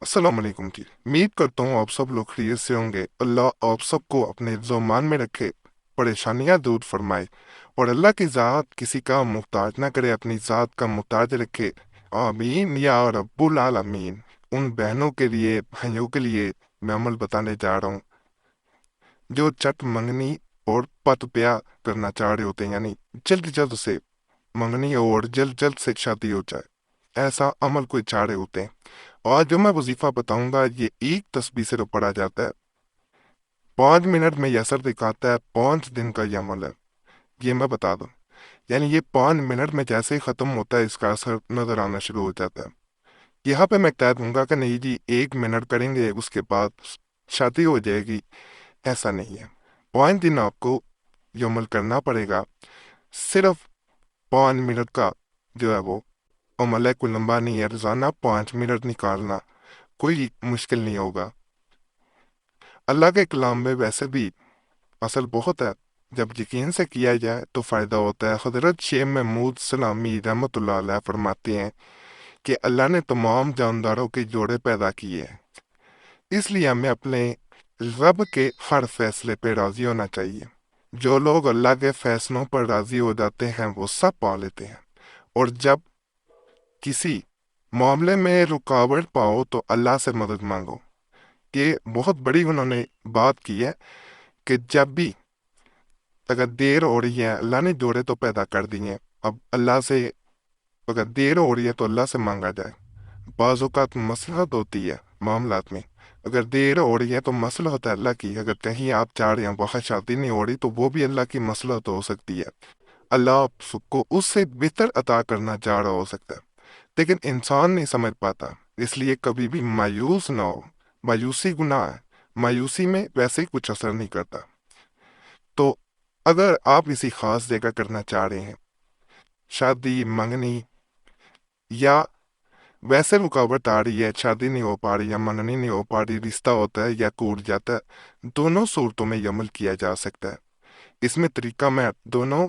अस्सलाम वालेकुम जी। उम्मीद करता हूँ आप सब लोग खैरियत से होंगे। अल्लाह आप सबको अपने ज़ुमान में रखे, परेशानियां दूर फरमाए और अल्लाह की ज़ात किसी का मुहताज ना करे, अपनी ज़ात का मुहताज रखे। आमीन या रब्बुल आलमीन। उन बहनों के लिए, भाइयों के लिए मैं अमल बताने जा रहा हूँ जो चट मंगनी और पत ब्याह करना चाह रहे होते हैं, यानी जल्द जल्द से मंगनी और जल्द जल्द से शादी हो जाए, ऐसा अमल कोई चाह रहे होते हैं। और जो मैं वजीफा बताऊंगा ये एक तस्बीह से तो पढ़ा जाता है, 5 मिनट में ये असर दिखाता है, 5 दिन का ये अमल है। ये मैं बता दूं, यानी ये 5 मिनट में जैसे ही खत्म होता है इसका असर नजर आना शुरू हो जाता है। यहाँ पे मैं कह दूंगा कि नहीं जी 1 मिनट करेंगे उसके बाद शादी हो जाएगी, ऐसा नहीं है। 5 दिन आपको ये अमल करना पड़ेगा। सिर्फ 5 मिनट का जो है वो अमल है, कोई लंबा नहीं है। रोजाना 5 मिनट निकालना कोई मुश्किल नहीं होगा। अल्लाह के कलाम में वैसे भी असल बहुत है, जब यकीन से किया जाए तो फायदा होता है। हजरत शेख महमूद सलामी रहमतुल्लाह अलैह फरमाते हैं कि अल्लाह ने तमाम जानदारों के जोड़े पैदा किए हैं, इसलिए हमें अपने रब के हर फैसले पे राजी होना चाहिए। जो लोग अल्लाह के फैसलों पर राजी हो जाते हैं वो सब पा लेते हैं। और जब किसी मामले में रुकावट पाओ तो अल्लाह से मदद मांगो। ये बहुत बड़ी उन्होंने बात की है कि जब भी अगर देर हो रही है, अल्लाह ने जोड़े तो पैदा कर दिए, अब अल्लाह से अगर देर हो रही है तो अल्लाह से मांगा जाए। बाज़ औक़ात मसलहत होती है मामलात में, अगर देर हो रही है तो मसला होता है अल्लाह की। अगर कहीं आप जा रहे हैं वहाँ शादी नहीं हो रही तो वो भी अल्लाह की मसलहत हो सकती है। अल्लाह आपको उससे बेहतर अता करना चाह रहा हो सकता है, लेकिन इंसान नहीं समझ पाता। इसलिए कभी भी मायूस ना हो। मायूसी गुनाह है, मायूसी में वैसे ही कुछ असर नहीं करता। तो अगर आप किसी खास जगह करना चाह रहे हैं शादी, मंगनी, या वैसे रुकावट आ रही है, शादी नहीं हो पा रही या मंगनी नहीं हो पा रही, रिश्ता होता है या टूट जाता है, दोनों सूरतों में ये अमल किया जा सकता है। इसमें तरीका मैं दोनों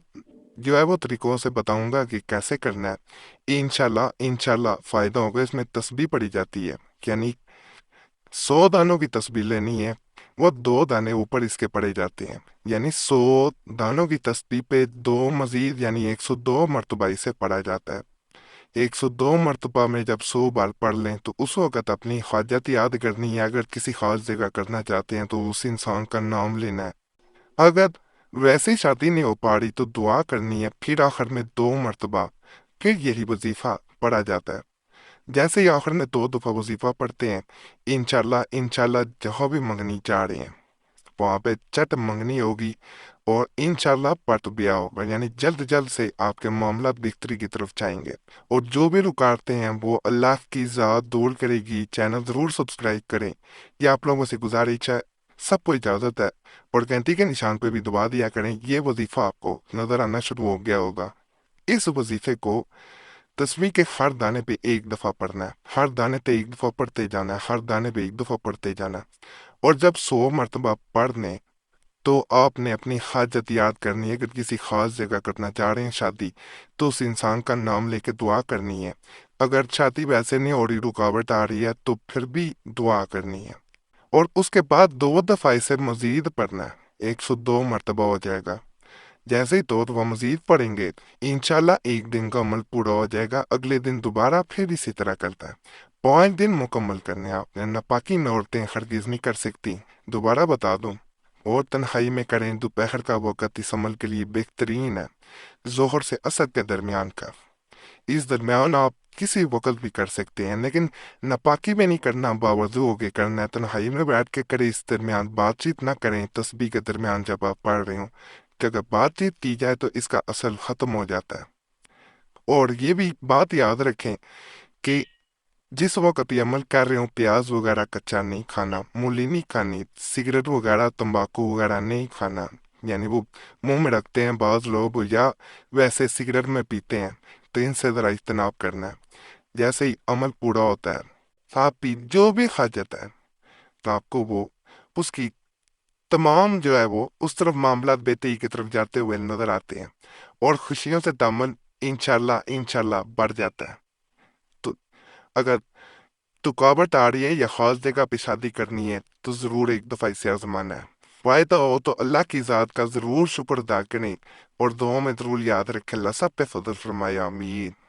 जो है वो तरीकों से बताऊंगा कि कैसे करना है। इंशाल्लाह इंशाल्लाह फायदा होगा। इसमें तस्बीह पड़ी जाती है, यानी 100 दानों की तस्बीह लेनी है, वो 2 दाने ऊपर इसके पड़े जाते हैं, यानी 100 दानों की तस्बीह पे 2 मजीद यानी 102 मरतबा इसे पढ़ा जाता है। 102 मरतबा में जब 100 बार पढ़ लें तो उस वक़्त अपनी हाजत याद करनी है। अगर किसी खास जगह करना चाहते हैं तो उस इंसान का नाम लेना है। अगर वैसे ही शादी नहीं हो पा रही तो दुआ करनी है, फिर आखिर में 2 मरतबा फिर यही वजीफा पढ़ा जाता है। जैसे ही आखिर में 2 दफ़ा वजीफा पढ़ते हैं, इंशाल्लाह इंशाल्लाह जहाँ भी मंगनी चाह रहे हैं वहाँ पे चट मंगनी होगी और इंशाल्लाह पट ब्याह होगा, यानी जल्द जल्द से आपके मामला बेहतरी की तरफ जाएंगे। और जो भी रुकावटें हैं वो अल्लाह की ज़ात दूर करेगी। चैनल ज़रूर सब्सक्राइब करें, ये आप लोगों से गुजारिश है। सबको इजाज़त है। और घंटी के निशान पे भी दबा दिया करें, ये वजीफा आपको नजर आना शुरू हो गया होगा। इस वजीफे को तस्वीर के हर दाने पे 1 दफ़ा पढ़ना है, हर दाने पे 1 दफ़ा पढ़ते जाना है, हर दाने पे 1 दफ़ा पढ़ते जाना है। और जब 100 मरतबा पढ़ लें तो आपने अपनी हाजत याद करनी है। अगर किसी खास जगह करना चाह रहे हैं शादी तो उस इंसान का नाम लेके दुआ करनी है। अगर शादी वैसे नहीं हो रही, रुकावट आ रही है, तो फिर भी दुआ करनी है। और उसके बाद 2 दफ़ा इसे मजीद पढ़ना है, 102 मरतबा हो जाएगा। जैसे ही 2 दफ़ा मजीद पढ़ेंगे इंशाल्लाह एक दिन का अमल पूरा हो जाएगा। अगले दिन दोबारा फिर इसी तरह करता है। 5 दिन मुकम्मल करने हैं आपने। नापाकी में औरतें हरगिज नहीं कर सकती। दोबारा बता दूं, और तन्हाई में करें दोपहर का वक़्त इस अमल के लिए बेहतरीन है, जोहर से असर के दरमियान का। इस दरमियान आप किसी वक़्त भी कर सकते हैं, लेकिन नापाकी में नहीं करना, बावजू होके करना है। तन्हाई में बैठ के करें, इस दरमियान बातचीत ना करें। तस्बीह के दरमियान जब आप पढ़ रहे हो कि अगर बातचीत की जाए तो इसका असर ख़त्म हो जाता है। और ये भी बात याद रखें कि जिस वक्त ये अमल कर रहे हो प्याज वगैरह कच्चा नहीं खाना, मूली नहीं खानी, सिगरेट वगैरह तंबाकू वगैरह नहीं खाना, यानी वो मुंह में रखते हैं बाज लोग या वैसे सिगरेट में पीते हैं, तो इनसे ज़रा इज्तनाब करना है। जैसे ही अमल पूरा होता है, आप पी जो भी हाजत है तो आपको वो उसकी तमाम जो है वो उस तरफ मामला बेहतरी की तरफ जाते हुए नजर आते हैं और खुशियों से दामन इंशाल्लाह इंशाल्लाह बढ़ जाता है। तो अगर رکاوٹ آ رہی ہے یا خاص جگہ پہ شادی کرنی ہے تو ضرور ایک دفعہ اسے آزمانا ہے۔ فائدہ ہو تو اللہ کی ذات کا ضرور شکر ادا کریں اور دعاؤں میں ضرور یاد رکھیں۔ اللہ سب پہ فضل فرمائے، آمین۔